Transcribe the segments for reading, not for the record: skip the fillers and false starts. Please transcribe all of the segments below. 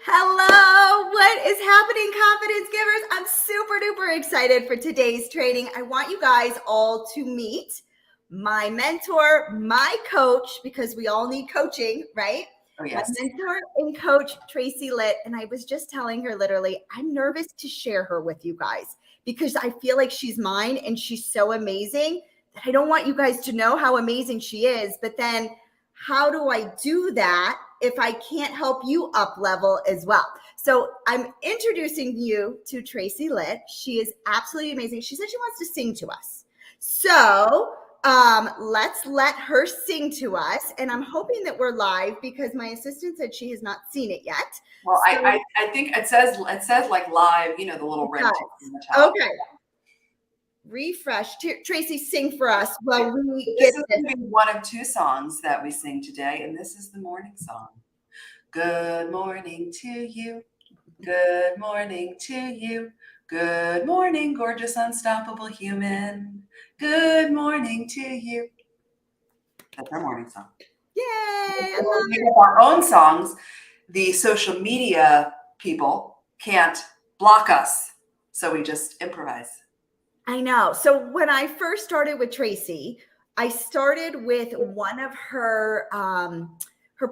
Hello, what is happening, confidence givers? I'm super duper excited for today's training. I want you guys all to meet my mentor, my coach, because we all need coaching, right? Oh, yes. My mentor and coach, Tracy Litt. And I was just telling her literally, I'm nervous to share her with you guys because I feel like she's mine and she's so amazing that I don't want you guys to know how amazing she is. But then how do I do that if I can't help you up level as well? So I'm introducing you to Tracy Litt. She is absolutely amazing. She said she wants to sing to us. So let's let her sing to us. And I'm hoping that we're live because my assistant said she has not seen it yet. Well, so, I think it says like live, the little red tick in the top. Okay. Refresh. Tracy, sing for us while we this is going to be one of two songs that we sing today, and this is the morning song. Good morning to you. Good morning to you. Good morning, gorgeous, unstoppable human. Good morning to you. That's our morning song. Yay! We make up our own songs. The social media people can't block us, so we just improvise. I know. So when I first started with Tracy, I started with one of her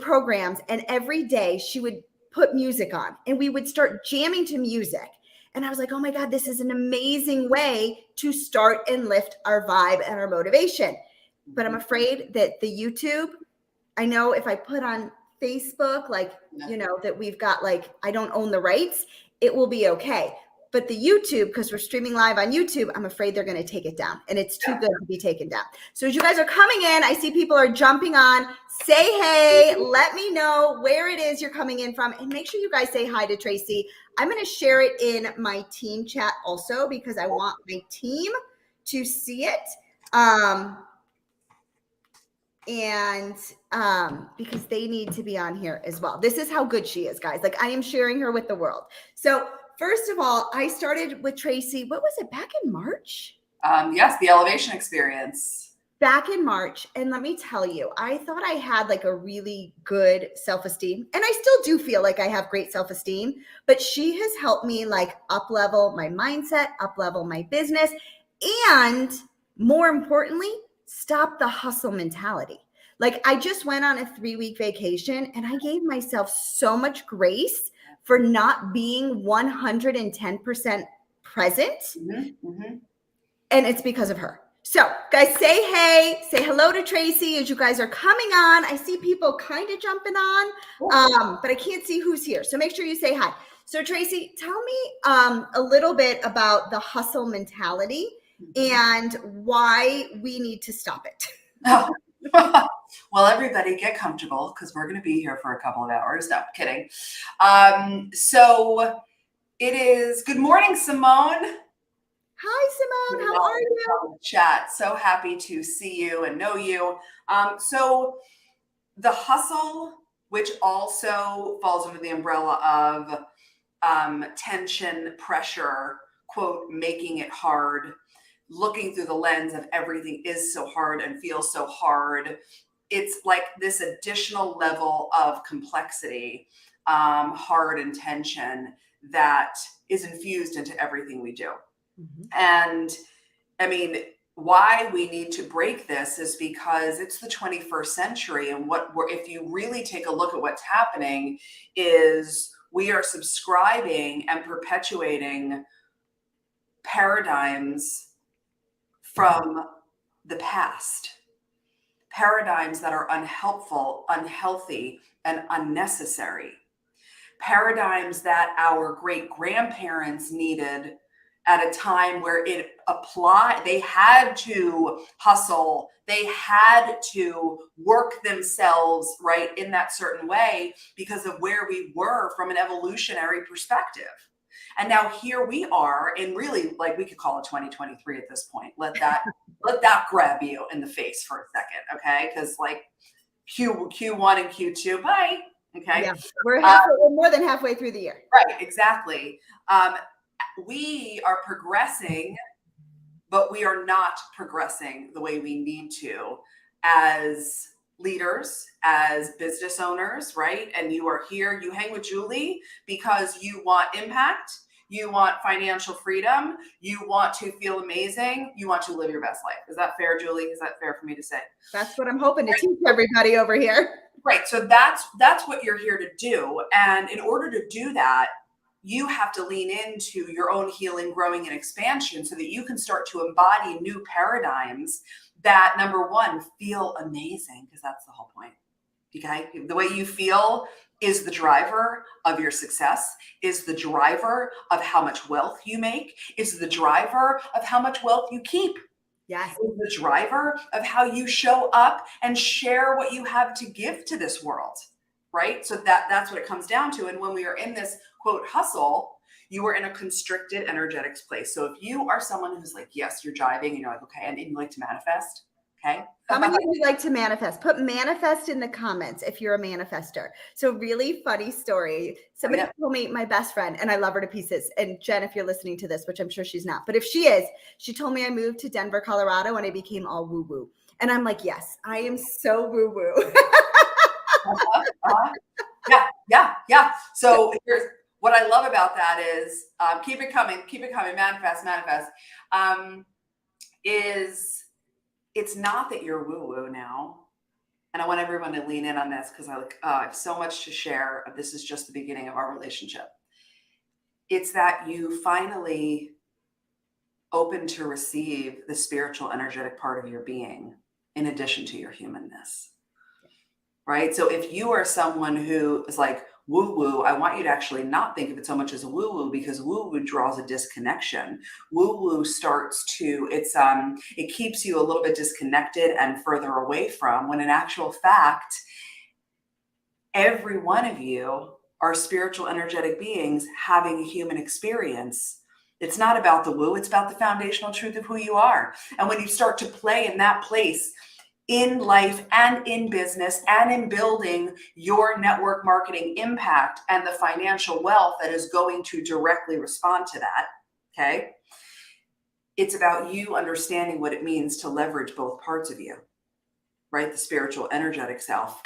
programs, and every day she would put music on, and we would start jamming to music. And I was like, oh my God, this is an amazing way to start and lift our vibe and our motivation. But I'm afraid that the YouTube, I know if I put on Facebook, that we've got, I don't own the rights, it will be okay. But the YouTube, because we're streaming live on YouTube, I'm afraid they're going to take it down, and it's too good to be taken down. So as you guys are coming in, I see people are jumping on. Say hey, let me know where it is you're coming in from, and make sure you guys say hi to Tracy. I'm going to share it in my team chat also because I want my team to see it. Because they need to be on here as well. This is how good she is, guys. Like, I am sharing her with the world. So first of all, I started with Tracy. What was it, back in March? Yes, the elevation experience. Back in March. And let me tell you, I thought I had like a really good self-esteem. And I still do feel like I have great self-esteem. But she has helped me like up-level my mindset, up-level my business, and more importantly, stop the hustle mentality. Like, I just went on a 3-week vacation and I gave myself so much grace for not being 110% present. And it's because of her. So guys, say hey, say hello to Tracy as you guys are coming on. I see people kind of jumping on, but I can't see who's here. So make sure you say hi. So Tracy, tell me a little bit about the hustle mentality and why we need to stop it. Well, everybody get comfortable because we're going to be here for a couple of hours. No, kidding. So it is, good morning, Simone. Hi, Simone. How are you? Chat. So happy to see you and know you. So the hustle, which also falls under the umbrella of tension, pressure, quote, making it hard, looking through the lens of everything is so hard and feels so hard. It's like this additional level of complexity, hard and tension that is infused into everything we do. And I mean, why we need to break this is because it's the 21st century. And if you really take a look at what's happening, is we are subscribing and perpetuating paradigms from the past, paradigms that are unhelpful, unhealthy, and unnecessary, paradigms that our great grandparents needed at a time where it applied. They had to hustle. They had to work themselves right in that certain way because of where we were from an evolutionary perspective. And now here we are in really, like, we could call it 2023 at this point. Let that grab you in the face for a second, okay? Because like Q1 and Q2, bye. Okay. Yeah, we're more than halfway through the year. Right, exactly. We are progressing, but we are not progressing the way we need to as leaders, as business owners, right? And you are here, you hang with Julie because you want impact, you want financial freedom, you want to feel amazing, you want to live your best life. Is that fair, Julie? Is that fair for me to say? That's what I'm hoping to teach everybody over here. Right. So that's what you're here to do. And in order to do that, you have to lean into your own healing, growing, and expansion so that you can start to embody new paradigms that, number one, feel amazing, because that's the whole point. Okay. The way you feel is the driver of your success, is the driver of how much wealth you make, is the driver of how much wealth you keep. Yes. Is the driver of how you show up and share what you have to give to this world. Right. So that's what it comes down to. And when we are in this quote hustle, you are in a constricted energetics place. So if you are someone who's like, yes, you're driving and you're like, okay, and you like to manifest. Okay. How many of you like to manifest? Put manifest in the comments if you're a manifester. So really funny story. Somebody told me, my best friend, and I love her to pieces. And Jen, if you're listening to this, which I'm sure she's not, but if she is, she told me I moved to Denver, Colorado, and I became all woo-woo. And I'm like, yes, I am so woo-woo. Yeah. So here's what I love about that is keep it coming, manifest. Is it's not that you're woo-woo now. And I want everyone to lean in on this because I have so much to share. This is just the beginning of our relationship. It's that you finally open to receive the spiritual, energetic part of your being in addition to your humanness. Right? So if you are someone who is like, woo-woo, I want you to actually not think of it so much as a woo-woo, because woo-woo draws a disconnection. Woo-woo starts to, it keeps you a little bit disconnected and further away from, when in actual fact, every one of you are spiritual, energetic beings having a human experience. It's not about the woo, it's about the foundational truth of who you are. And when you start to play in that place, in life and in business and in building your network marketing impact and the financial wealth that is going to directly respond to that, okay? It's about you understanding what it means to leverage both parts of you, right? The spiritual, energetic self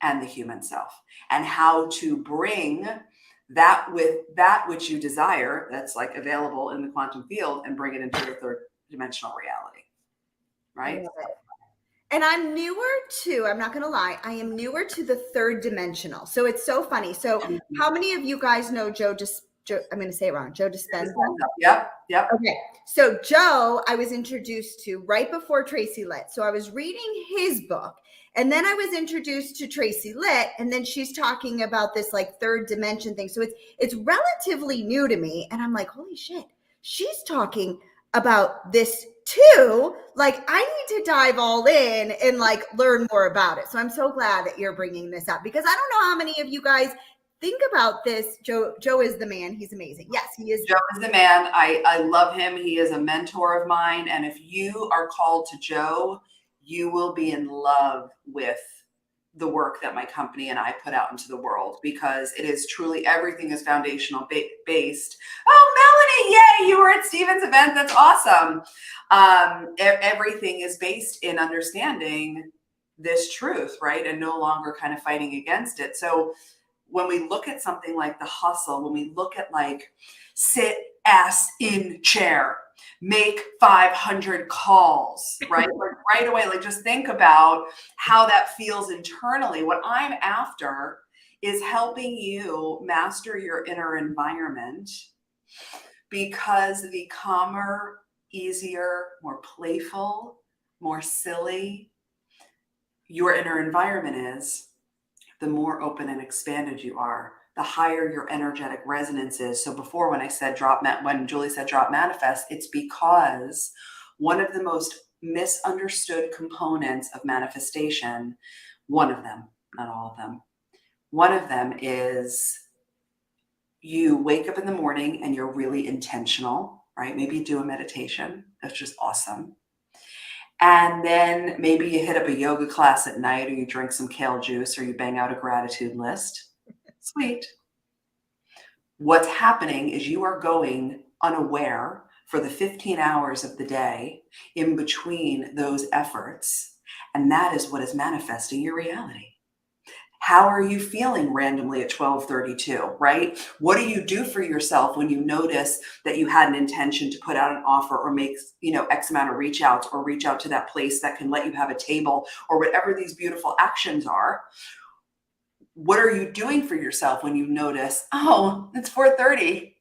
and the human self, and how to bring that with that which you desire, that's like available in the quantum field, and bring it into your third dimensional reality, right? And I'm not going to lie, I am newer to the third dimensional. So it's so funny. So how many of you guys know Joe, I'm going to say it wrong, Joe Dispen? Yep. Okay. So Joe, I was introduced to right before Tracy Litt. So I was reading his book, and then I was introduced to Tracy Litt, and then she's talking about this like third dimension thing. So it's relatively new to me. And I'm like, holy shit, she's talking about this too. Like, I need to dive all in and like learn more about it. So I'm so glad that you're bringing this up, because I don't know how many of you guys think about this. Joe is the man. He's amazing. Yes, he is. Joe is the man. I love him. He is a mentor of mine. And if you are called to Joe, you will be in love with the work that my company and I put out into the world, because it is truly, everything is foundational based. Oh, Melanie, yay, you were at Steven's event. That's awesome. Everything is based in understanding this truth, right? And no longer kind of fighting against it. So when we look at something like the hustle, when we look at like sit ass in chair, make 500 calls, right? Like right away, like just think about how that feels internally. What I'm after is helping you master your inner environment, because the calmer, easier, more playful, more silly your inner environment is, the more open and expanded you are, the higher your energetic resonance is. So before, when when Julie said drop manifest, it's because one of the most misunderstood components of manifestation, one of them, not all of them, one of them is you wake up in the morning and you're really intentional, right? Maybe you do a meditation. That's just awesome. And then maybe you hit up a yoga class at night, or you drink some kale juice, or you bang out a gratitude list. Sweet. What's happening is you are going unaware for the 15 hours of the day in between those efforts. And that is what is manifesting your reality. How are you feeling randomly at 12:32, right? What do you do for yourself when you notice that you had an intention to put out an offer or make, X amount of reach outs, or reach out to that place that can let you have a table, or whatever these beautiful actions are? What are you doing for yourself when you notice, oh, it's 4:30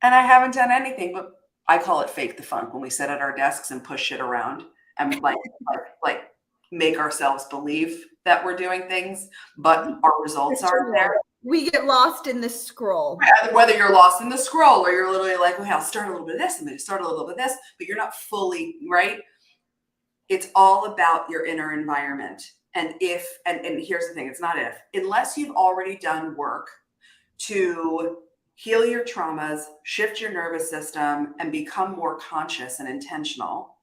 and I haven't done anything? But I call it fake the funk, when we sit at our desks and push shit around and like make ourselves believe that we're doing things, but our results aren't there. We get lost in the scroll. Whether you're lost in the scroll or you're literally like, okay, I'll start a little bit of this and then start a little bit of this, but you're not fully right. It's all about your inner environment. And here's the thing, it's not unless you've already done work to heal your traumas, shift your nervous system, and become more conscious and intentional,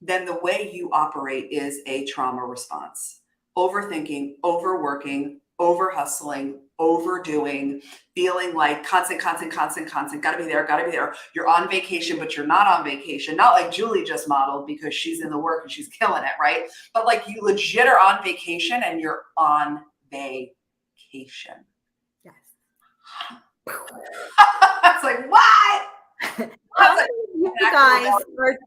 then the way you operate is a trauma response. Overthinking, overworking, over hustling, overdoing, feeling like constant, gotta be there. You're on vacation, but you're not on vacation. Not like Julie just modeled because she's in the work and she's killing it, right? But like you legit are on vacation and you're on vacation. Yes. It's like, what? How many of you guys are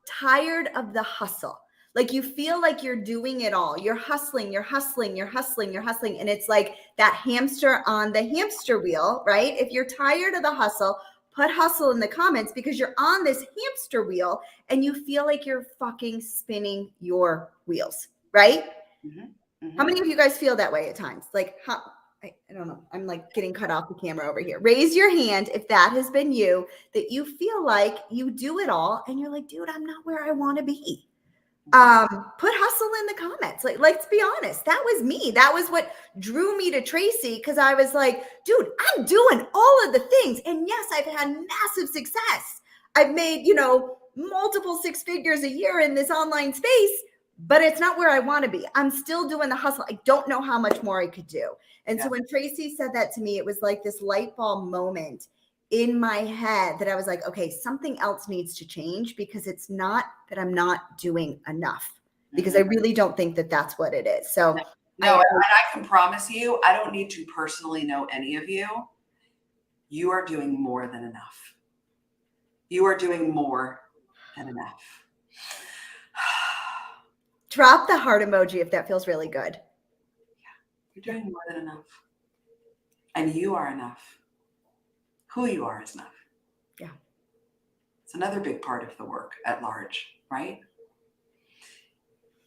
tired of the hustle? Like you feel like you're doing it all. You're hustling. And it's like that hamster on the hamster wheel, right? If you're tired of the hustle, put hustle in the comments, because you're on this hamster wheel and you feel like you're fucking spinning your wheels, right? Mm-hmm. Mm-hmm. How many of you guys feel that way at times? Like, I don't know. I'm like getting cut off the camera over here. Raise your hand if that has been you, that you feel like you do it all and you're like, dude, I'm not where I want to be. Put hustle in the comments. Like, let's be honest. That was me. That was what drew me to Tracy, because I was like, dude, I'm doing all of the things. And yes, I've had massive success. I've made, multiple six figures a year in this online space, but it's not where I want to be. I'm still doing the hustle. I don't know how much more I could do. And so when Tracy said that to me, it was like this light bulb moment in my head that I was like, okay, something else needs to change, because it's not that I'm not doing enough, because I really don't think that that's what it is. So no, and I can promise you, I don't need to personally know any of you. You are doing more than enough. You are doing more than enough. Drop the heart emoji if that feels really good. Yeah, you're doing more than enough. And you are enough. Who you are is enough. Yeah. It's another big part of the work at large, right?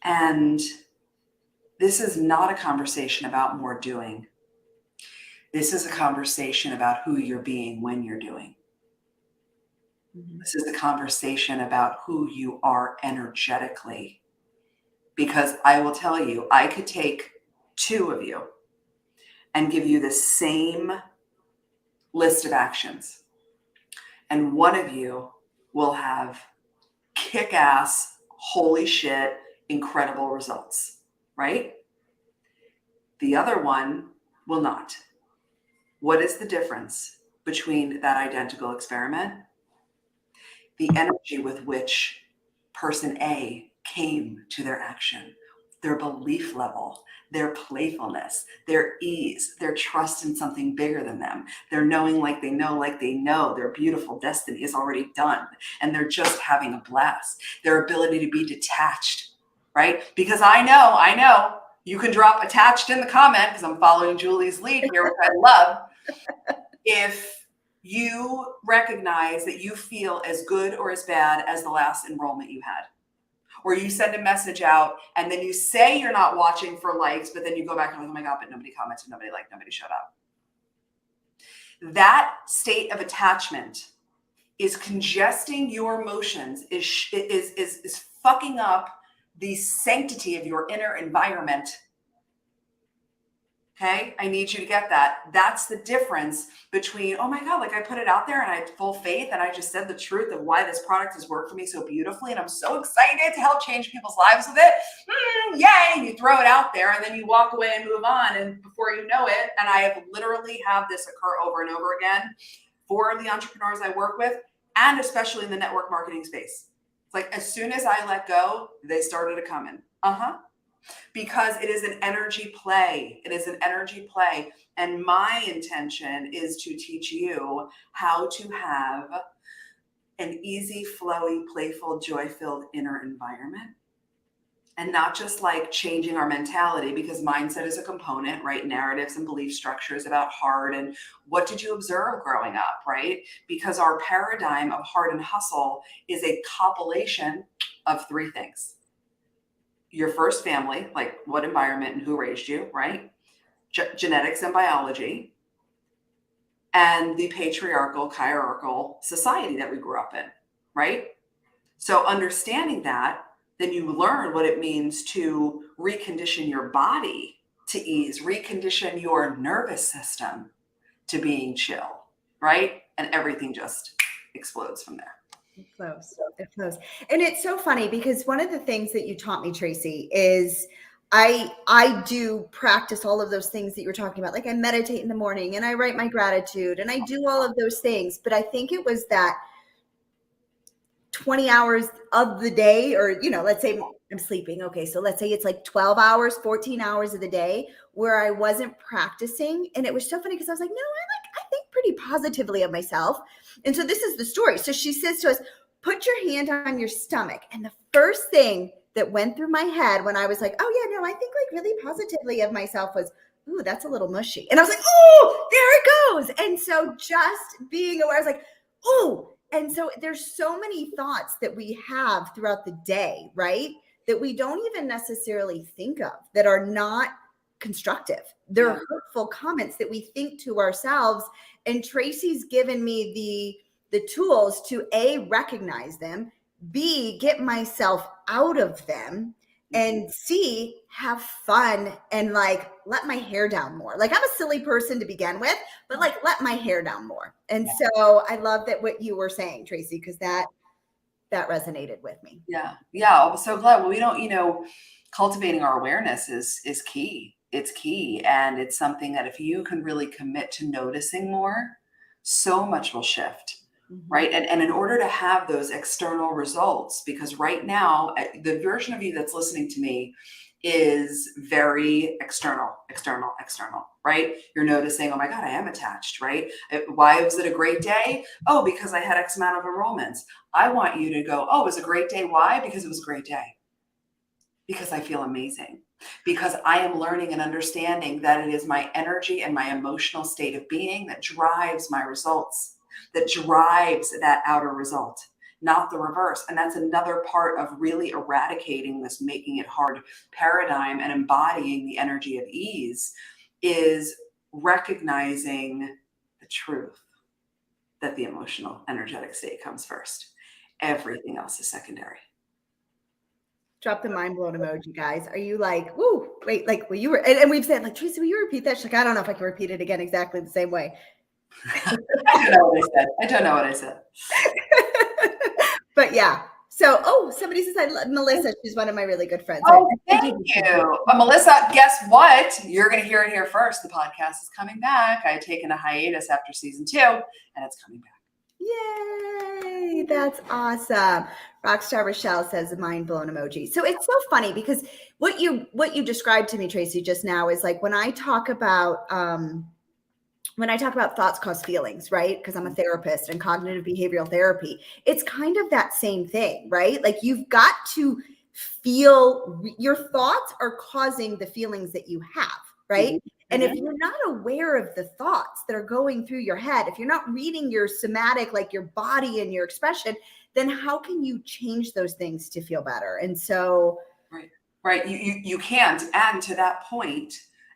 And this is not a conversation about more doing. This is a conversation about who you're being when you're doing. Mm-hmm. This is a conversation about who you are energetically. Because I will tell you, I could take two of you and give you the same list of actions. And one of you will have kick-ass, holy shit, incredible results, right? The other one will not. What is the difference between that identical experiment? The energy with which person A came to their action, their belief level, their playfulness, their ease, their trust in something bigger than them, their knowing like they know their beautiful destiny is already done and they're just having a blast, their ability to be detached, right? Because I know you can drop attached in the comment, because I'm following Julie's lead here, which I love. If you recognize that you feel as good or as bad as the last enrollment you had, or you send a message out and then you say you're not watching for likes, but then you go back and like, oh my God, but nobody commented, nobody liked, nobody showed up. That state of attachment is congesting your emotions, is fucking up the sanctity of your inner environment. Okay, I need you to get that. That's the difference between, oh my God, like I put it out there and I had full faith and I just said the truth of why this product has worked for me so beautifully and I'm so excited to help change people's lives with it. Yay, and you throw it out there and then you walk away and move on, and before you know it, and I have literally had this occur over and over again for the entrepreneurs I work with, and especially in the network marketing space. It's like as soon as I let go, they started to come in. because it is an energy play. It is an energy play. And my intention is to teach you how to have an easy, flowy, playful, joy-filled inner environment. And not just like changing our mentality, because mindset is a component, right? Narratives and belief structures about hard and what did you observe growing up, right? Because our paradigm of hard and hustle is a compilation of three things. Your first family, like what environment and who raised you, right? Genetics and biology, and the patriarchal, hierarchical society that we grew up in, right? So understanding that, then you learn what it means to recondition your body to ease, recondition your nervous system to being chill, right? And everything just explodes from there. It flows. It flows. And it's so funny because one of the things that you taught me, Tracy, is I do practice all of those things that you were talking about. Like I meditate in the morning and I write my gratitude and I do all of those things. But I think it was that 20 hours of the day, or, you know, let's say I'm sleeping. Okay. So let's say it's like 12 hours, 14 hours of the day where I wasn't practicing. And it was so funny because I was like, no, I think pretty positively of myself. And so this is the story. So she says to us, put your hand on your stomach. And the first thing that went through my head when I was like, oh yeah, no, I think like really positively of myself was, ooh, that's a little mushy. And I was like, oh, there it goes. And so just being aware, I was like, ooh. And so there's so many thoughts that we have throughout the day, right? That we don't even necessarily think of, that are not constructive. They're hurtful comments that we think to ourselves. And Tracy's given me the tools to A, recognize them, B, get myself out of them, and C, have fun and like let my hair down more. Like I'm a silly person to begin with, but like let my hair down more. And so I love that what you were saying, Tracy, because that resonated with me. Yeah. I'm so glad. Well, we don't, cultivating our awareness is key. It's key. And it's something that if you can really commit to noticing more, so much will shift. Right. And in order to have those external results, because right now, the version of you that's listening to me is very external, right? You're noticing, oh my God, I am attached, right? Why was it a great day? Oh, because I had X amount of enrollments. I want you to go, oh, it was a great day. Why? Because it was a great day. Because I feel amazing. Because I am learning and understanding that it is my energy and my emotional state of being that drives my results, that drives that outer result, not the reverse. And that's another part of really eradicating this making it hard paradigm and embodying the energy of ease, is recognizing the truth that the emotional energetic state comes first. Everything else is secondary. Drop the mind blown emoji, guys. Are you like, woo, wait, like, well, you were, and we've said, like, Tracy, will you repeat that? She's like, I don't know if I can repeat it again exactly the same way. I don't know what I said. But yeah. So, somebody says, Melissa, she's one of my really good friends. Oh, thank you. Melissa, guess what? You're going to hear it here first. The podcast is coming back. I had taken a hiatus after season 2, and it's coming back. Yay, that's awesome. Rockstar Rochelle says mind blown emoji. So it's so funny because what you described to me, Tracy, just now is like when I talk about thoughts cause feelings, right? Because I'm a therapist and cognitive behavioral therapy, it's kind of that same thing, right? Like you've got to feel your thoughts are causing the feelings that you have, right? Mm-hmm. And if you're not aware of the thoughts that are going through your head, if you're not reading your somatic, like your body and your expression, then how can you change those things to feel better? And so, right. You can't. And to that point,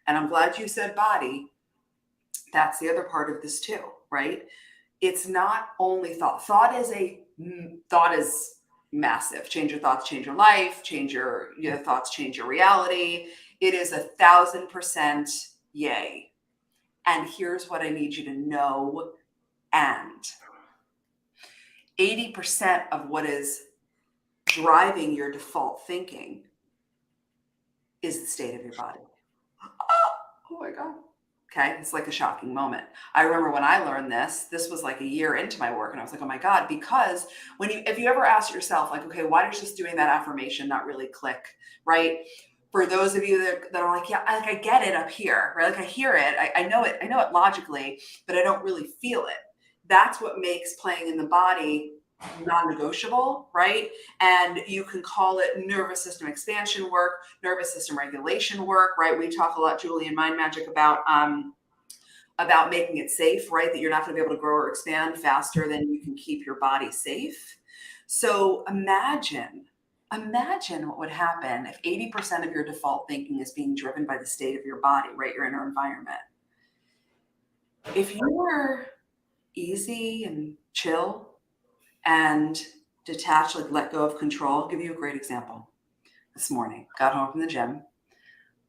and I'm glad you said body, that's the other part of this too, right? It's not only thought. Thought is massive. Change your thoughts, change your life, change your thoughts, change your reality. It is 1,000% yay. And here's what I need you to know. And 80% of what is driving your default thinking is the state of your body. Oh my God. Okay. It's like a shocking moment. I remember when I learned this was like a year into my work and I was like, oh my God, because if you ever ask yourself like, okay, why does just doing that affirmation not really click, right? for those of you that are like, yeah, I get it up here, right? Like I hear it, I know it logically, but I don't really feel it. That's what makes playing in the body non-negotiable, right? And you can call it nervous system expansion work, nervous system regulation work, right? We talk a lot, Julian, Mind Magic, about making it safe, right? That you're not going to be able to grow or expand faster than you can keep your body safe. So imagine what would happen if 80% of your default thinking is being driven by the state of your body, right? Your inner environment. If you were easy and chill and detached, like let go of control, I'll give you a great example. This morning, got home from the gym,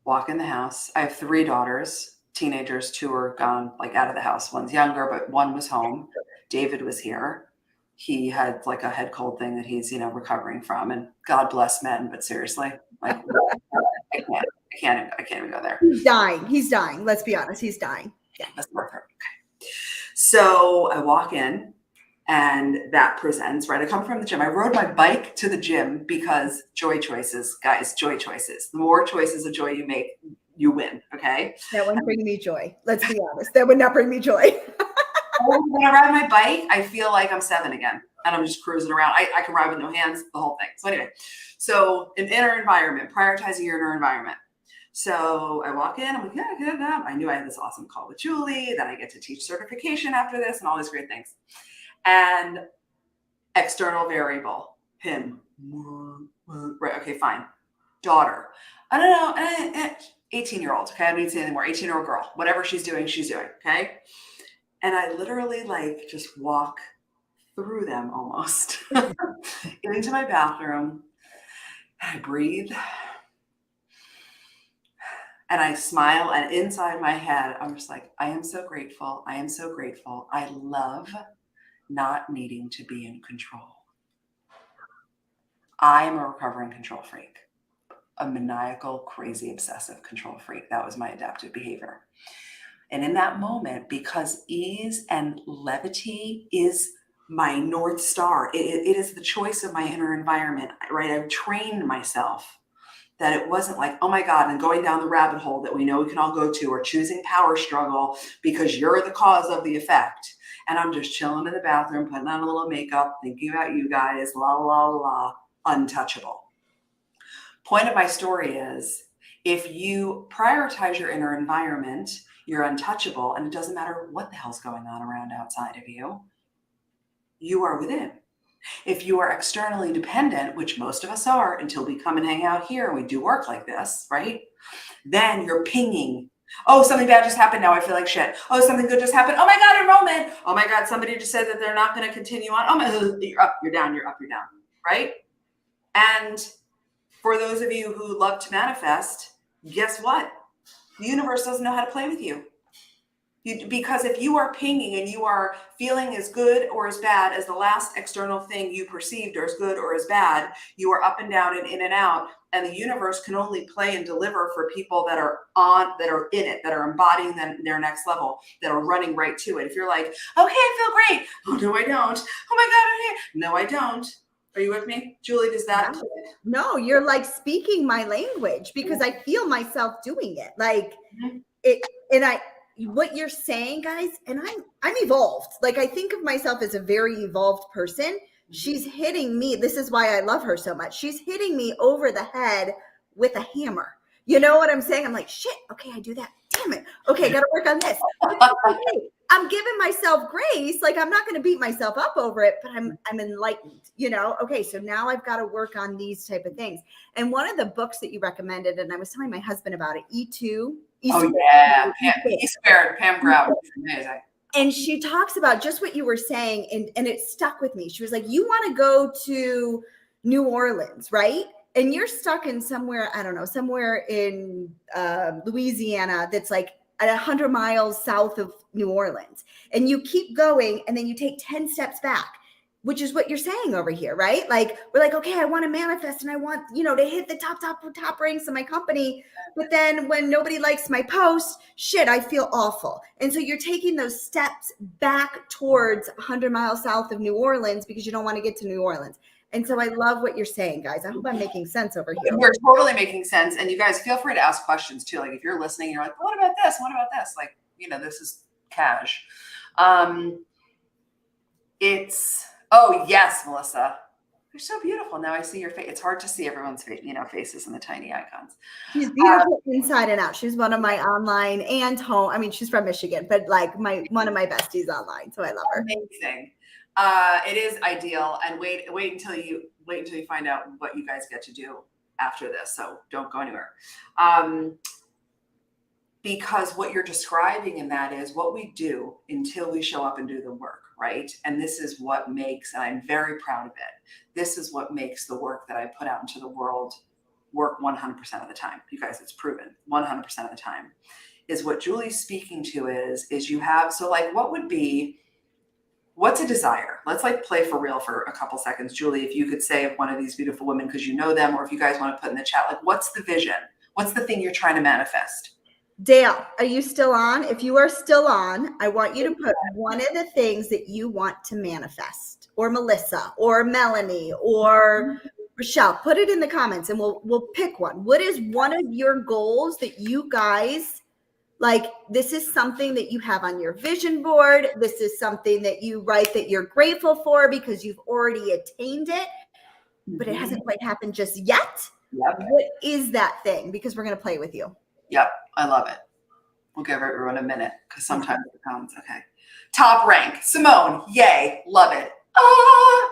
walk in the house. I have 3 daughters, teenagers. 2 are gone, like out of the house. One's younger, but 1 was home. David was here. He had like a head cold thing that he's, recovering from, and God bless men, but seriously, like I can't even go there. He's dying. Let's be honest. He's dying. Yeah, that's perfect. Okay. So I walk in and that presents, right? I come from the gym. I rode my bike to the gym because joy choices, guys, joy choices. The more choices of joy you make, you win. Okay. That wouldn't bring me joy. Let's be honest. That would not bring me joy. When I ride my bike, I feel like I'm 7 again and I'm just cruising around. I can ride with no hands, the whole thing. So anyway, an inner environment, prioritizing your inner environment. So I walk in, I'm like, yeah. I knew I had this awesome call with Julie, then I get to teach certification after this and all these great things. And external variable, him. Right, okay, fine. Daughter. I don't know, 18-year-old, okay? I don't need to say anymore. 18-year-old girl. Whatever she's doing, okay? And I literally just walk through them almost into my bathroom. And I breathe. And I smile, and inside my head, I'm just like, I am so grateful. I am so grateful. I love not needing to be in control. I am a recovering control freak, a maniacal, crazy, obsessive control freak. That was my adaptive behavior. And in that moment, because ease and levity is my North Star, it is the choice of my inner environment, right? I've trained myself that it wasn't like, oh my God, and going down the rabbit hole that we know we can all go to, or choosing power struggle because you're the cause of the effect. And I'm just chilling in the bathroom, putting on a little makeup, thinking about you guys, la, la, la, untouchable. Point of my story is, if you prioritize your inner environment, you're untouchable, and it doesn't matter what the hell's going on around outside of you, you are within. If you are externally dependent, which most of us are until we come and hang out here and we do work like this, right? Then you're pinging. Oh, something bad just happened. Now I feel like shit. Oh, something good just happened. Oh my God, enrollment. Oh my God, somebody just said that they're not going to continue on. Oh my, you're up, you're down, you're up, you're down, right? And for those of you who love to manifest, guess what? The universe doesn't know how to play with you. Because if you are pinging and you are feeling as good or as bad as the last external thing you perceived, or as good or as bad, you are up and down and in and out. And the universe can only play and deliver for people that are in it, that are embodying their next level, that are running right to it. If you're like, okay, I feel great. Oh, no, I don't. Oh my God, I'm here. No, I don't. Are you with me? Julie, does that? No, you're like speaking my language, because I feel myself doing it. Like it, and what you're saying, guys, and I'm evolved. Like, I think of myself as a very evolved person. She's hitting me. This is why I love her so much. She's hitting me over the head with a hammer. You know what I'm saying? I'm like, shit. Okay, I do that. Damn it. Okay, got to work on this. Okay, I'm giving myself grace. Like, I'm not going to beat myself up over it, but I'm enlightened, Okay, so now I've got to work on these type of things. And one of the books that you recommended, and I was telling my husband about it, E2. E-Squared, Pam Grout. Amazing. And she talks about just what you were saying, and it stuck with me. She was like, you want to go to New Orleans, right? And you're stuck in somewhere, I don't know, somewhere in Louisiana that's like 100 miles south of New Orleans. And you keep going, and then you take 10 steps back, which is what you're saying over here, right? Like, we're like, okay, I want to manifest, and I want, to hit the top ranks of my company. But then when nobody likes my post, shit, I feel awful. And so you're taking those steps back towards 100 miles south of New Orleans because you don't want to get to New Orleans. And so I love what you're saying, guys. I hope I'm making sense over here. You're totally making sense. And you guys feel free to ask questions too. Like if you're listening, you're like, what about this? What about this? Like, this is cash. Oh yes, Melissa. You're so beautiful. Now I see your face. It's hard to see everyone's faces and the tiny icons. She's beautiful inside and out. She's one of my online and home. I mean, she's from Michigan, but like one of my besties online. So I love her. Amazing. It is ideal. And wait until you find out what you guys get to do after this. So don't go anywhere. Because what you're describing in that is what we do until we show up and do the work, right? And this is what makes, and I'm very proud of it, this is what makes the work that I put out into the world work 100% of the time. You guys, it's proven 100% of the time. Is what Julie's speaking to is you have, so like what's a desire? Let's like play for real for a couple seconds. Julie, if you could say of one of these beautiful women, because you know them, or if you guys want to put in the chat, like what's the vision? What's the thing you're trying to manifest? Dale, are you still on? If you are still on, I want you to put one of the things that you want to manifest, or Melissa, or Melanie, or Rochelle. Put it in the comments and we'll pick one. What is one of your goals that you guys like? This is something that you have on your vision board. This is something that you write that you're grateful for because you've already attained it, but it hasn't quite happened just yet. Yep. What is that thing? Because we're going to play with you. Yep. I love it. We'll give everyone a minute because sometimes it comes. Okay. Top rank. Simone. Yay. Love it.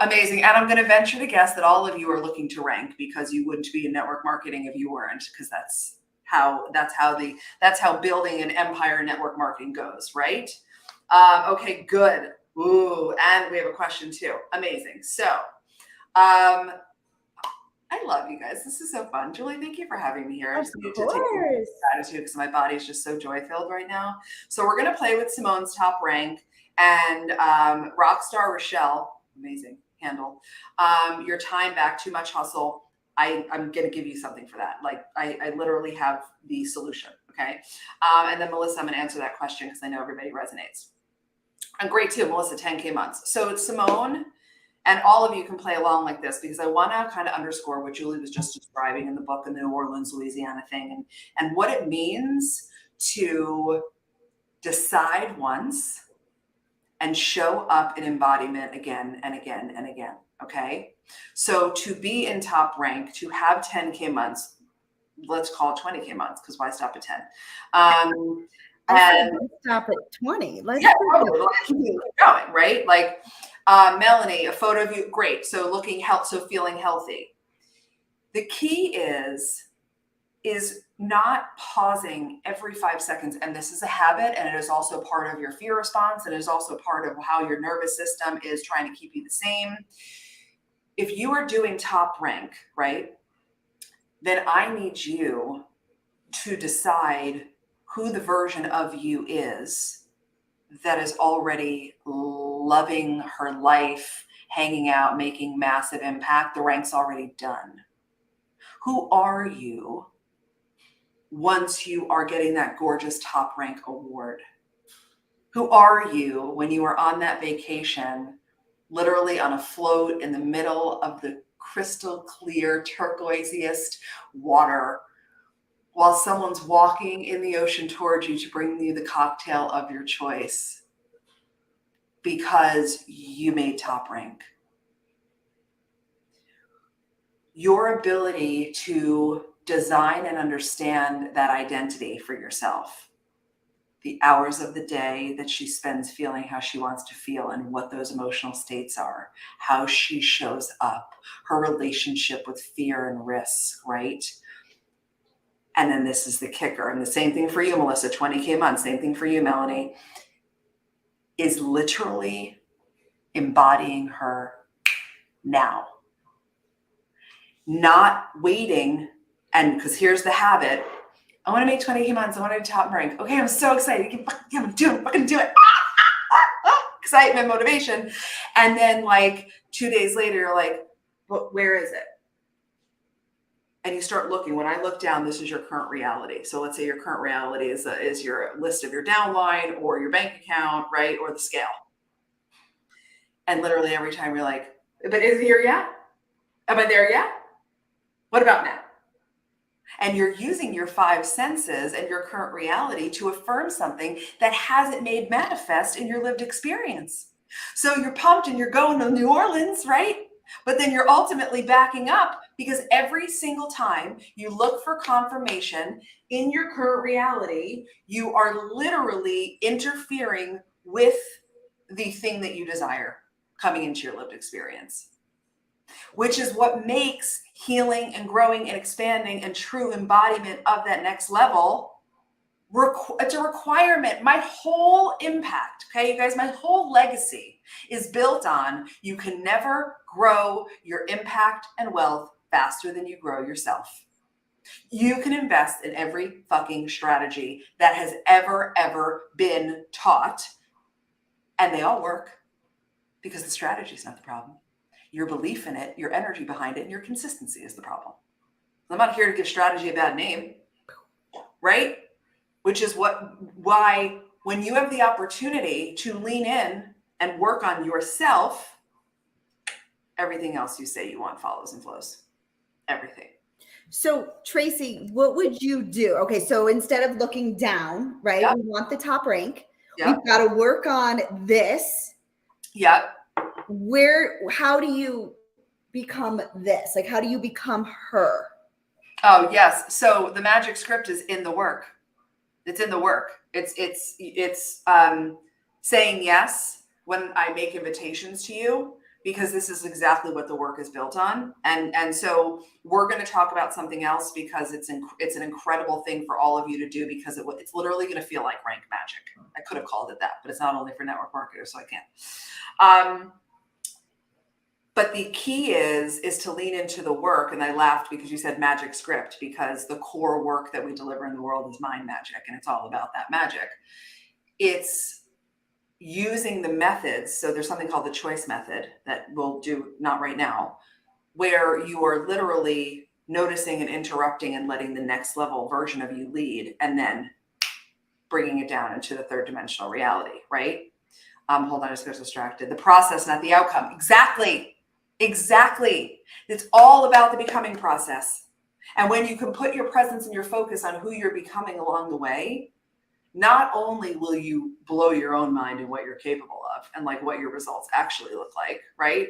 Amazing. And I'm going to venture to guess that all of you are looking to rank because you wouldn't be in network marketing if you weren't, because that's how building an empire in network marketing goes, right? Okay, good. Ooh, and we have a question too. Amazing. So, I love you guys. This is so fun. Julie, thank you for having me here. I just need to take gratitude because my body is just so joy-filled right now. So we're going to play with Simone's top rank and Rockstar Rochelle. Amazing handle. Your time back, too much hustle. I'm going to give you something for that. Like I literally have the solution. Okay. And then Melissa, I'm going to answer that question because I know everybody resonates. And great too, Melissa, 10K months. So Simone, and all of you can play along like this because I want to kind of underscore what Julie was just describing in the book and the New Orleans, Louisiana thing and what it means to decide once and show up in embodiment again and again and again. Okay. So to be in top rank, to have 10K months, let's call it 20K months because why stop at 10? And stop at 20. Let's keep going, right? Like Melanie, a photo of you, great. So feeling healthy. The key is not pausing every 5 seconds. And this is a habit, and it is also part of your fear response, and it is also part of how your nervous system is trying to keep you the same. If you are doing top rank, right, then I need you to decide who the version of you is that is already loving her life, hanging out, making massive impact. The rank's already done. Who are you once you are getting that gorgeous top rank award? Who are you when you are on that vacation, literally on a float in the middle of the crystal clear, turquoisiest water, while someone's walking in the ocean towards you to bring you the cocktail of your choice because you made top rank? Your ability to design and understand that identity for yourself, the hours of the day that she spends feeling how she wants to feel and what those emotional states are, how she shows up, her relationship with fear and risk, right? And then this is the kicker. And the same thing for you, Melissa, 20K months, same thing for you, Melanie, is literally embodying her now. Not waiting. And because here's the habit. I want to make 20K months. I want to do top rank. Okay, I'm so excited. I'm fucking do it. Excitement, motivation. And then like 2 days later, you're like, where is it? And you start looking. When I look down, this is your current reality. So let's say your current reality is your list of your downline or your bank account, right? Or the scale. And literally every time you're like, but is it here yet? Am I there yet? What about now? And you're using your five senses and your current reality to affirm something that hasn't made manifest in your lived experience. So you're pumped and you're going to New Orleans, right? But then you're ultimately backing up because every single time you look for confirmation in your current reality, you are literally interfering with the thing that you desire coming into your lived experience, which is what makes healing and growing and expanding and true embodiment of that next level. It's a requirement. My whole impact, okay, you guys, my whole legacy is built on you can never grow your impact and wealth faster than you grow yourself. You can invest in every fucking strategy that has ever been taught, and they all work because the strategy is not the problem. Your belief in it, your energy behind it, and your consistency is the problem. I'm not here to give strategy a bad name, right? Which is why when you have the opportunity to lean in and work on yourself, everything else you say you want follows and flows. Everything. So Tracy, what would you do? Okay, so instead of looking down, right? Yep. We want the top rank. Yep. We've got to work on this. Yep. How do you become this? Like, how do you become her? Oh, yes. So the magic script is in the work. It's in the work. It's saying yes when I make invitations to you, because this is exactly what the work is built on. And so we're going to talk about something else because it's an incredible thing for all of you to do, because it's literally going to feel like rank magic. I could have called it that, but it's not only for network marketers, so I can't. But the key is to lean into the work. And I laughed because you said magic script, because the core work that we deliver in the world is mind magic, and it's all about that magic. It's using the methods. So there's something called the choice method that we'll do, not right now, where you are literally noticing and interrupting and letting the next level version of you lead, and then bringing it down into the third dimensional reality, right? Hold on, I just got distracted. The process, not the outcome. Exactly. It's all about the becoming process. And when you can put your presence and your focus on who you're becoming along the way, not only will you blow your own mind and what you're capable of and like what your results actually look like, right?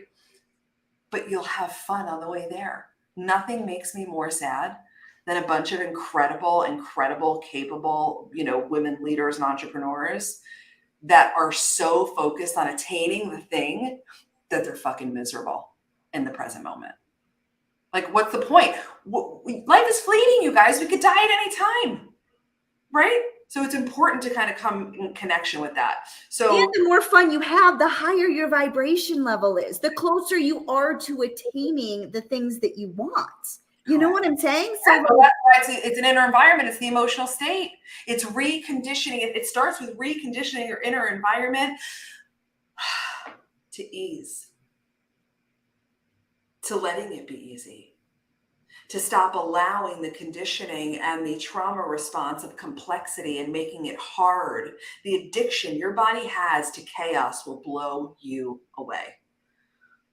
But you'll have fun on the way there. Nothing makes me more sad than a bunch of incredible, capable, women leaders and entrepreneurs that are so focused on attaining the thing that they're fucking miserable in the present moment. Like, what's the point? Life is fleeting, you guys. We could die at any time, right? So it's important to kind of come in connection with that. So, and the more fun you have, the higher your vibration level is, the closer you are to attaining the things that you want. You know what I'm saying? So that's why it's an inner environment. It's the emotional state. It's reconditioning. It starts with reconditioning your inner environment to ease, to letting it be easy, to stop allowing the conditioning and the trauma response of complexity and making it hard. The addiction your body has to chaos will blow you away.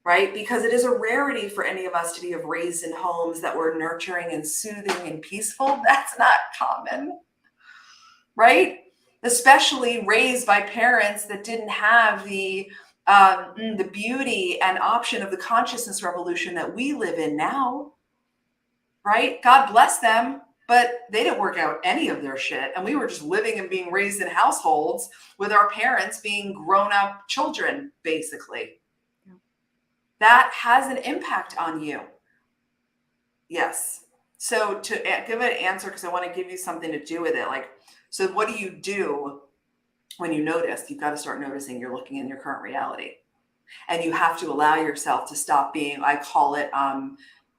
Right? Because it is a rarity for any of us to be raised in homes that were nurturing and soothing and peaceful. That's not common, right? Especially raised by parents that didn't have the beauty and option of the consciousness revolution that we live in now, right? God bless them, but they didn't work out any of their shit. And we were just living and being raised in households with our parents being grown-up children, basically. That has an impact on you. Yes. So to give an answer, because I want to give you something to do with it. Like, so what do you do when you notice? You've got to start noticing you're looking in your current reality. And you have to allow yourself to stop being, I call it,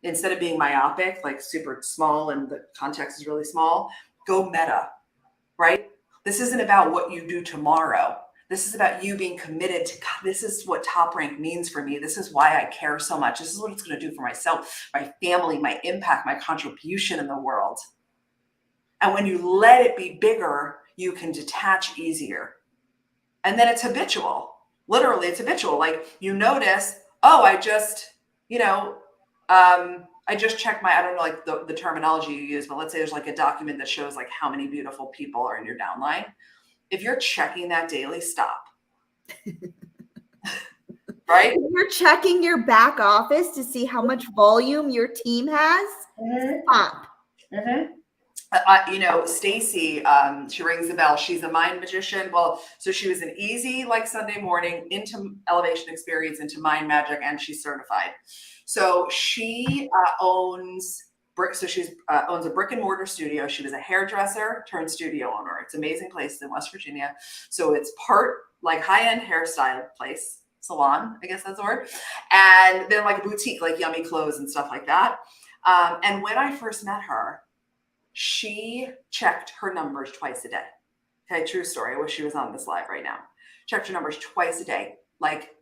instead of being myopic, like super small and the context is really small, go meta, right? This isn't about what you do tomorrow. This is about you being committed to, God, this is what top rank means for me. This is why I care so much. This is what it's going to do for myself, my family, my impact, my contribution in the world. And when you let it be bigger, you can detach easier. And then it's habitual. Literally, it's habitual. Like, you notice, oh, I just, I just checked I don't know like the terminology you use, but let's say there's like a document that shows like how many beautiful people are in your downline. If you're checking that daily, stop. Right? If you're checking your back office to see how much volume your team has, stop. Stacy, she rings the bell. She's a mind magician. Well, so she was an easy like Sunday morning into elevation experience, into mind magic, and she's certified. So she owns owns a brick and mortar studio. She was a hairdresser turned studio owner. It's an amazing place in West Virginia. So it's part like high-end hairstyle place, salon, I guess that's the word, and then like a boutique, like yummy clothes and stuff like that. And when I first met her, she checked her numbers twice a day. Okay, true story. I wish she was on this live right now. Checked her numbers twice a day. Like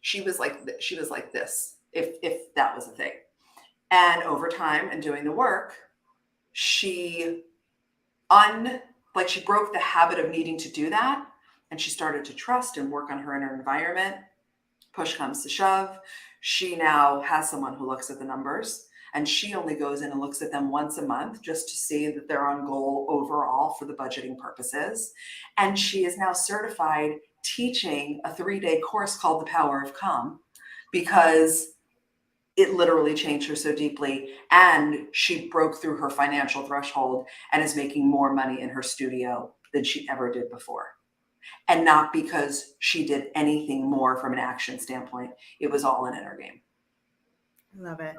she was like this, if that was a thing. And over time and doing the work, she broke the habit of needing to do that, and she started to trust and work on her inner environment. Push comes to shove. She now has someone who looks at the numbers. And she only goes in and looks at them once a month just to see that they're on goal overall for the budgeting purposes. And she is now certified teaching a 3-day course called The Power of Calm, because it literally changed her so deeply. And she broke through her financial threshold and is making more money in her studio than she ever did before. And not because she did anything more from an action standpoint. It was all an inner game. I love it.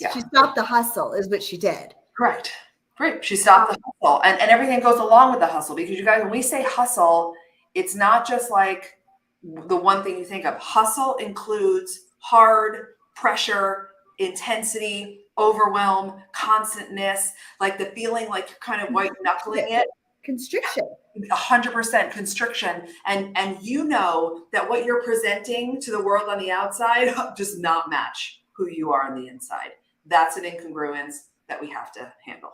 Yeah. She stopped the hustle is what she did. Correct. Great. She stopped the hustle, and everything goes along with the hustle, because you guys, when we say hustle, it's not just like the one thing you think of. Hustle includes hard pressure, intensity, overwhelm, constantness, like the feeling like you're kind of white knuckling it. Constriction. 100% constriction. And you know that what you're presenting to the world on the outside does not match who you are on the inside. That's an incongruence that we have to handle.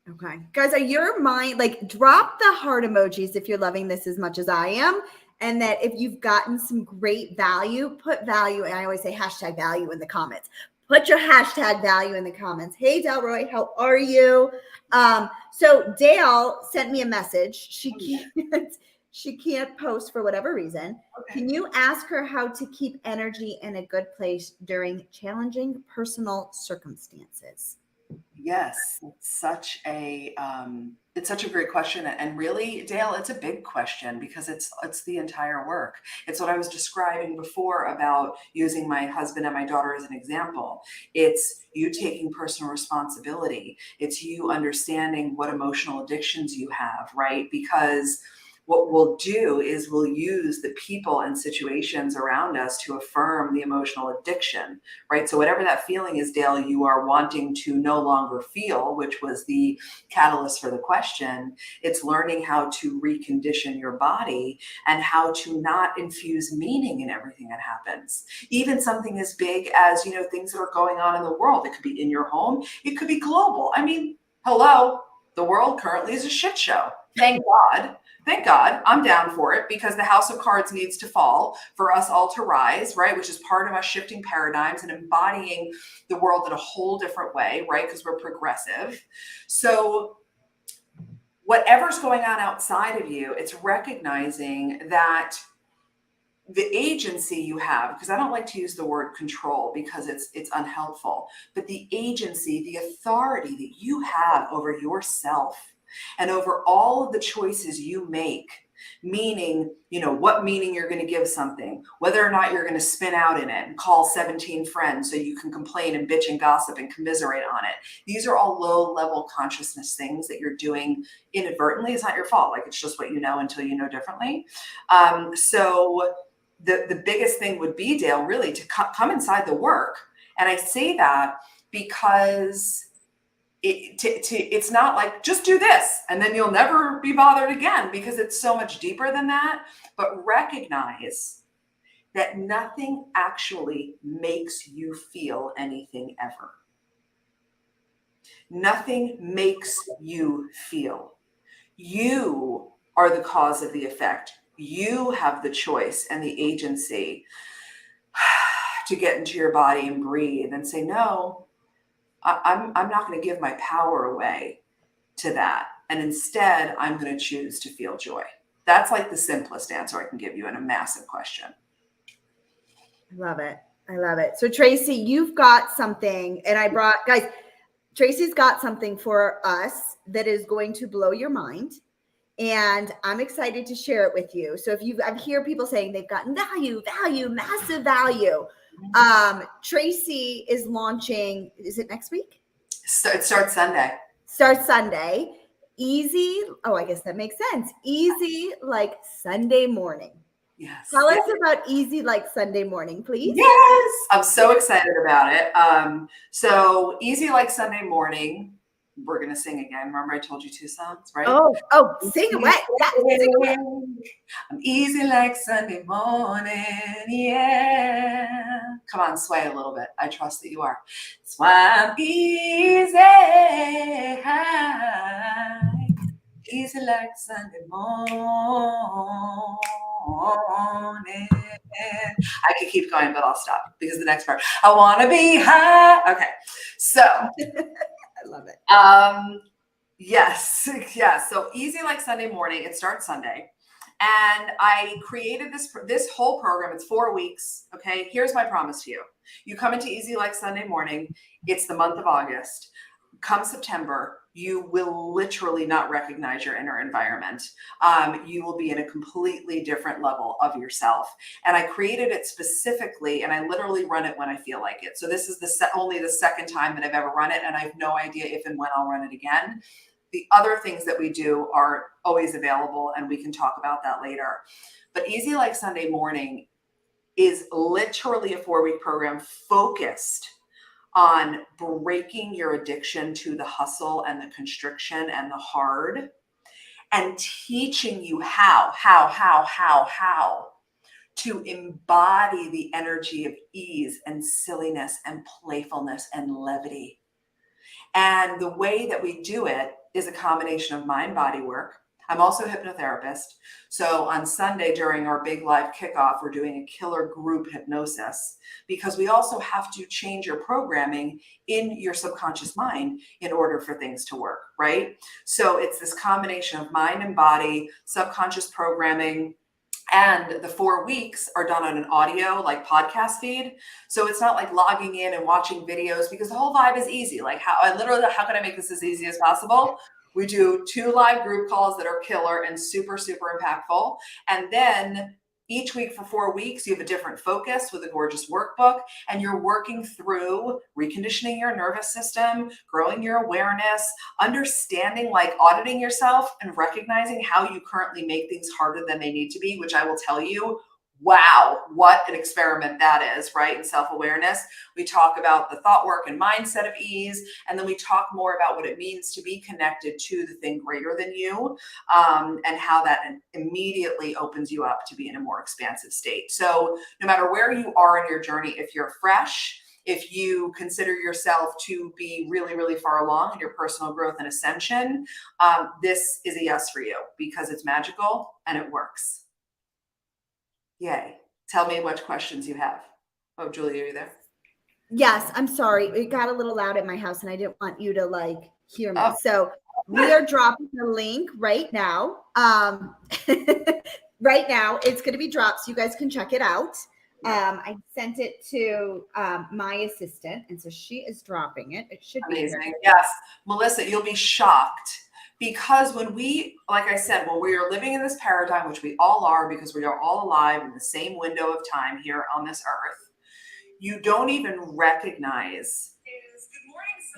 Okay. Guys, are your mind, like, drop the heart emojis if you're loving this as much as I am. And that if you've gotten some great value, put value. And I always say hashtag value in the comments. Put your hashtag value in the comments. Hey, Delroy, how are you? So Dale sent me a message. She can't post for whatever reason. Okay. Can you ask her how to keep energy in a good place during challenging personal circumstances? Yes, it's such a great question, and really, Dale, it's a big question, because it's the entire work. It's what I was describing before about using my husband and my daughter as an example. It's you taking personal responsibility. It's you understanding what emotional addictions you have, right? Because what we'll do is we'll use the people and situations around us to affirm the emotional addiction, right? So whatever that feeling is, Dale, you are wanting to no longer feel, which was the catalyst for the question, it's learning how to recondition your body and how to not infuse meaning in everything that happens. Even something as big as, things that are going on in the world. It could be in your home. It could be global. I mean, hello, the world currently is a shit show. Thank God. Thank God, I'm down for it, because the house of cards needs to fall for us all to rise, right? Which is part of us shifting paradigms and embodying the world in a whole different way, right? Because we're progressive. So whatever's going on outside of you, it's recognizing that the agency you have, because I don't like to use the word control because it's unhelpful, but the agency, the authority that you have over yourself and over all of the choices you make, meaning, what meaning you're going to give something, whether or not you're going to spin out in it and call 17 friends so you can complain and bitch and gossip and commiserate on it. These are all low level consciousness things that you're doing inadvertently. It's not your fault. Like, it's just what you know until you know differently. So the biggest thing would be, Dale, really to come inside the work. And I say that because it's not like just do this and then you'll never be bothered again, because it's so much deeper than that. But recognize that nothing actually makes you feel anything ever. Nothing makes you feel. You are the cause of the effect. You have the choice and the agency to get into your body and breathe and say, no, I'm not going to give my power away to that. And instead, I'm going to choose to feel joy. That's like the simplest answer I can give you in a massive question. I love it. I love it. So Tracy, you've got something, and I brought, guys, Tracy's got something for us that is going to blow your mind. And I'm excited to share it with you. So I hear people saying they've gotten value, massive value. Tracy is launching, is it next week? So it starts Sunday. Easy. Oh, I guess that makes sense. Easy like Sunday morning. Yes. Tell us about Easy Like Sunday Morning, please. Yes. I'm so excited about it. So Easy Like Sunday Morning, we're going to sing again. Remember I told you 2 songs, right? Oh, sing away. Sing away. I'm easy like Sunday morning. Yeah. Come on, sway a little bit. I trust that you are. That's why I'm easy. Easy like Sunday morning. I could keep going, but I'll stop because the next part, I want to be high. Okay. So I love it. Yes. So Easy Like Sunday Morning. It starts Sunday. And I created this whole program. It's 4 weeks. Okay. Here's my promise to you. You come into Easy Like Sunday Morning. It's the month of August. Come September, you will literally not recognize your inner environment. You will be in a completely different level of yourself. And I created it specifically, and I literally run it when I feel like it. So this is only the second time that I've ever run it, and I have no idea if and when I'll run it again. The other things that we do are always available, and we can talk about that later. But Easy Like Sunday Morning is literally a 4-week program focused on breaking your addiction to the hustle and the constriction and the hard, and teaching you how to embody the energy of ease and silliness and playfulness and levity. And the way that we do it is a combination of mind body work. I'm also a hypnotherapist. So on Sunday during our big live kickoff, we're doing a killer group hypnosis because we also have to change your programming in your subconscious mind in order for things to work, right? So it's this combination of mind and body, subconscious programming, and the 4 weeks are done on an audio like podcast feed. So it's not like logging in and watching videos because the whole vibe is easy. Like how can I make this as easy as possible? We do 2 live group calls that are killer and super, super impactful. And then each week for 4 weeks, you have a different focus with a gorgeous workbook, and you're working through reconditioning your nervous system, growing your awareness, understanding, like auditing yourself and recognizing how you currently make things harder than they need to be, which I will tell you, wow, what an experiment that is, right? And self-awareness. We talk about the thought work and mindset of ease, and then we talk more about what it means to be connected to the thing greater than you, and how that immediately opens you up to be in a more expansive state. So no matter where you are in your journey, if you're fresh, if you consider yourself to be really, really far along in your personal growth and ascension, this is a yes for you because it's magical and it works. Yay. Tell me what questions you have. Oh, Julie, are you there? Yes, I'm sorry. It got a little loud at my house and I didn't want you to like hear me. So we are dropping the link right now. Right now it's going to be dropped so you guys can check it out. I sent it to my assistant, and so she is dropping it. It should be amazing. Yes. Melissa, you'll be shocked. Because when we, like I said, when we are living in this paradigm, which we all are because we are all alive in the same window of time here on this earth, you don't even recognize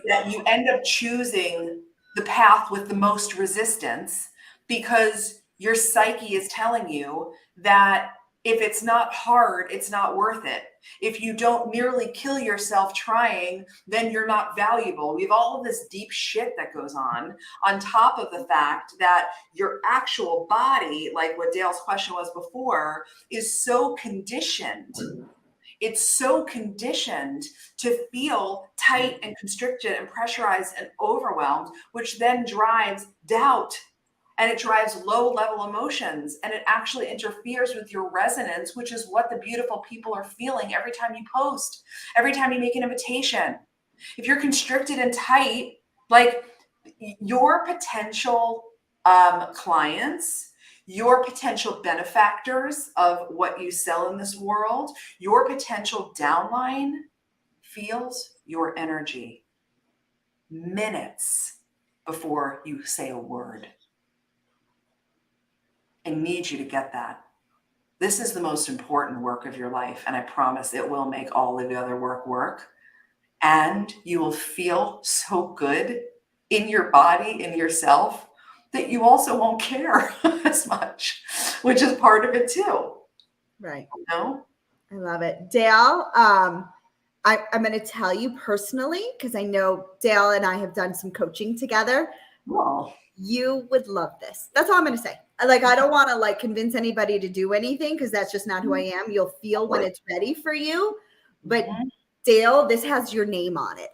that you end up choosing the path with the most resistance because your psyche is telling you that if it's not hard, it's not worth it. If you don't nearly kill yourself trying, then you're not valuable. We have all of this deep shit that goes on top of the fact that your actual body, like what Dale's question was before, is so conditioned. It's so conditioned to feel tight and constricted and pressurized and overwhelmed, which then drives doubt and it drives low level emotions, and it actually interferes with your resonance, which is what the beautiful people are feeling every time you post, every time you make an invitation. If you're constricted and tight, like your potential clients, your potential benefactors of what you sell in this world, your potential downline feels your energy minutes before you say a word. I need you to get that. This is the most important work of your life, and I promise it will make all of the other work. And you will feel so good in your body, in yourself, that you also won't care as much, which is part of it too. Right. You know? I love it. Dale, I'm going to tell you personally, because I know Dale and I have done some coaching together. Well, you would love this. That's all I'm going to say. Like, I don't want to like convince anybody to do anything, because that's just not who I am. You'll feel when it's ready for you. But Dale, this has your name on it.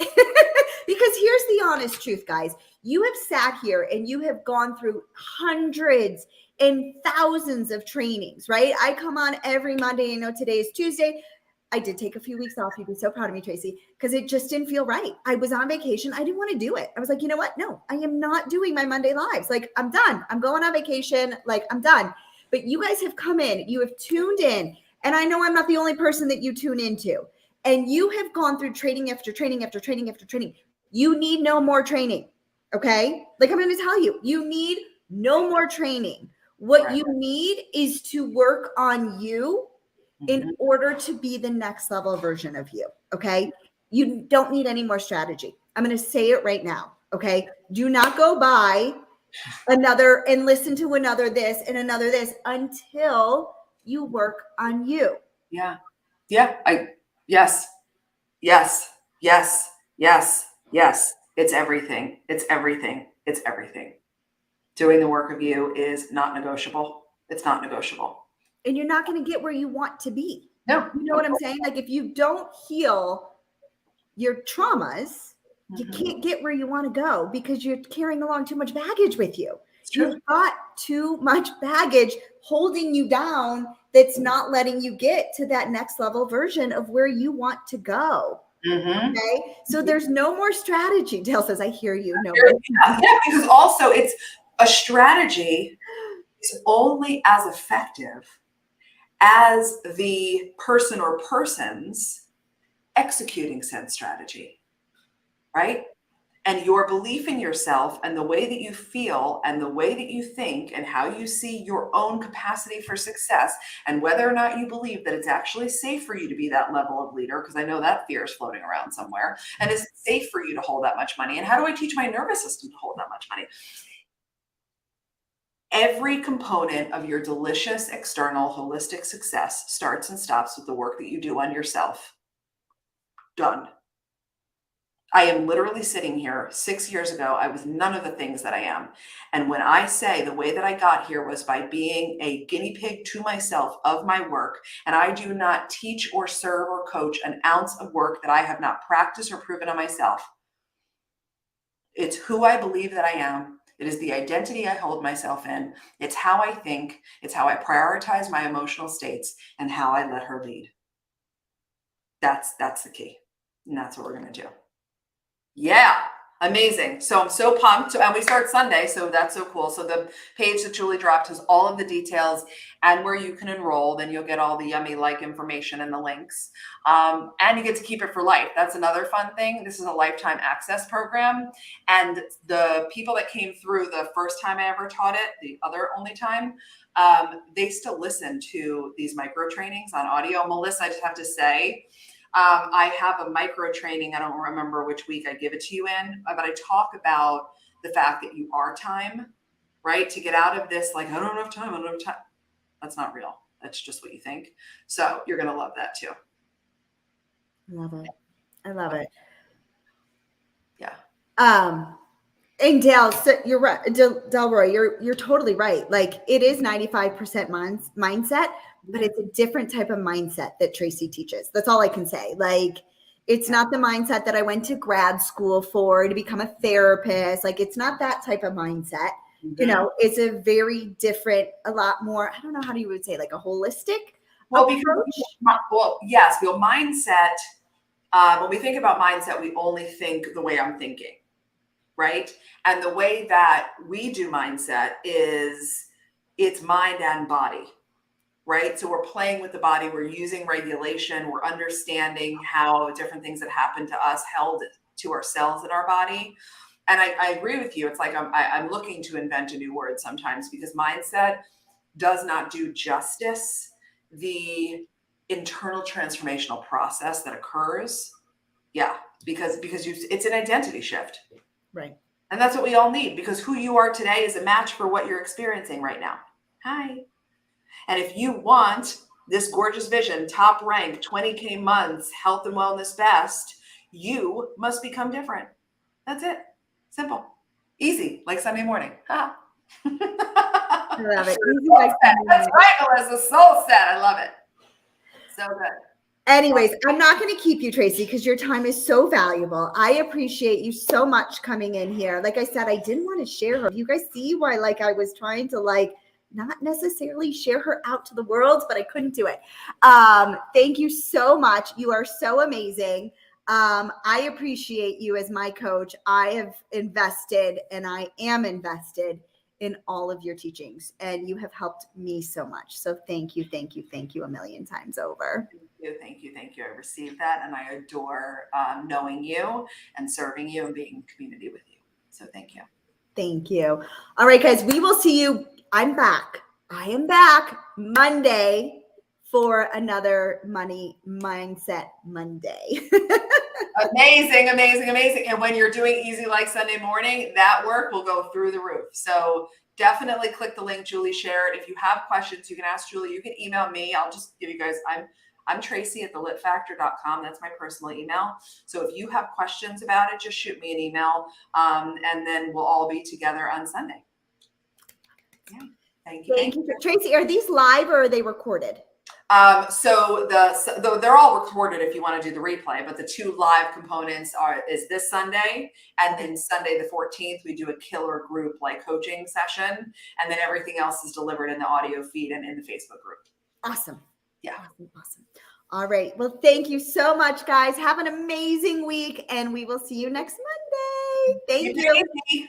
Because here's the honest truth, guys. You have sat here and you have gone through hundreds and thousands of trainings, right? I come on every Monday. You know, today is Tuesday. I did take a few weeks off. You'd be so proud of me, Tracy, because it just didn't feel right. I was on vacation. I didn't want to do it. I was like, you know what? No, I am not doing my Monday lives. Like, I'm done. I'm going on vacation. Like, I'm done. But you guys have come in, you have tuned in. And I know I'm not the only person that you tune into. And you have gone through training after training after training after training. You need no more training. Okay. Like, I'm going to tell you, you need no more training. What you need is to work on you in order to be the next level version of you. Okay. You don't need any more strategy. I'm going to say it right now. Okay. Do not go buy another and listen to another this and another this until you work on you. Yeah. Yeah. Yes. Yes. Yes. Yes. Yes. It's everything. It's everything. It's everything. Doing the work of you is not negotiable. It's not negotiable. And you're not going to get where you want to be. No. You know what I'm saying? Like, if you don't heal your traumas, you can't get where you want to go, because you're carrying along too much baggage with you. You've got too much baggage holding you down that's not letting you get to that next level version of where you want to go. Okay. So there's no more strategy. Dale says, I hear you. No. Yeah, because also it's a strategy is only as effective as the person or persons executing said strategy, right? And your belief in yourself and the way that you feel and the way that you think and how you see your own capacity for success, and whether or not you believe that it's actually safe for you to be that level of leader, because I know that fear is floating around somewhere, and is it safe for you to hold that much money? And how do I teach my nervous system to hold that much money? Every component of your delicious external holistic success starts and stops with the work that you do on yourself. Done. I am literally sitting here 6 years ago. I was none of the things that I am. And when I say the way that I got here was by being a guinea pig to myself of my work, and I do not teach or serve or coach an ounce of work that I have not practiced or proven on myself. It's who I believe that I am. It is the identity I hold myself in. It's how I think. It's how I prioritize my emotional states and how I let her lead. That's the key. And that's what we're going to do. Yeah. Amazing. So I'm so pumped. And we start Sunday, so that's so cool. So the page that Julie dropped has all of the details and where you can enroll. Then you'll get all the yummy like information and the links. And you get to keep it for life. That's another fun thing. This is a lifetime access program. And the people that came through the first time I ever taught it, the other only time, they still listen to these micro trainings on audio. Melissa, I just have to say, I have a micro training. I don't remember which week I give it to you in, but I talk about the fact that you are time, right? To get out of this, like, I don't have time, I don't have time. That's not real. That's just what you think. So you're going to love that too. I love it. I love it. Yeah. And Dale, so you're right. Delroy, you're totally right. Like, it is 95% mindset, but it's a different type of mindset that Tracy teaches. That's all I can say. Like, it's not the mindset that I went to grad school for to become a therapist. Like, it's not that type of mindset. you know, it's a very different, a lot more, I don't know how you would say, like a holistic approach. Yes, mindset. When we think about mindset, we only think the way I'm thinking, right? And the way that we do mindset is it's mind and body, right? So we're playing with the body, we're using regulation, we're understanding how different things that happen to us held to ourselves in our body. And I agree with you. It's like I'm looking to invent a new word sometimes, because mindset does not do justice the internal transformational process that occurs. Yeah, because it's an identity shift. Right. And that's what we all need, because who you are today is a match for what you're experiencing right now. Hi. And if you want this gorgeous vision, top rank, 20K months, health and wellness best, you must become different. That's it. Simple. Easy, like Sunday morning. Ha. I love it. Easy like Sunday That's morning. right, Melissa. Soul set. I love it. So good. Anyways, I'm not going to keep you, Tracy, because your time is so valuable. I appreciate you so much coming in here. Like I said, I didn't want to share her. You guys see why, like, I was trying to, like, not necessarily share her out to the world, but I couldn't do it. Thank you so much. You are so amazing. I appreciate you as my coach. I have invested, and I am invested in all of your teachings, and you have helped me so much. So thank you, thank you, thank you a million times over. Thank you. I received that, and I adore knowing you and serving you and being in community with you. So thank you. Thank you. All right, guys, we will see you. I'm back. I am back Monday for another Money Mindset Monday. Amazing. And when you're doing Easy Like Sunday Morning, that work will go through the roof. So definitely click the link Julie shared. If you have questions, you can ask Julie. You can email me. I'll just give you guys, I'm Tracy at thelitfactor.com. That's my personal email. So if you have questions about it, just shoot me an email, and then we'll all be together on Sunday. Yeah. Thank you. Tracy, are these live or are they recorded? So they're all recorded if you want to do the replay, but the two live components is this Sunday, and then Sunday the 14th we do a killer group like coaching session, and then everything else is delivered in the audio feed and in the Facebook group. Awesome. Yeah. Awesome. All right. Well, thank you so much, guys. Have an amazing week, and we will see you next Monday. Thank you.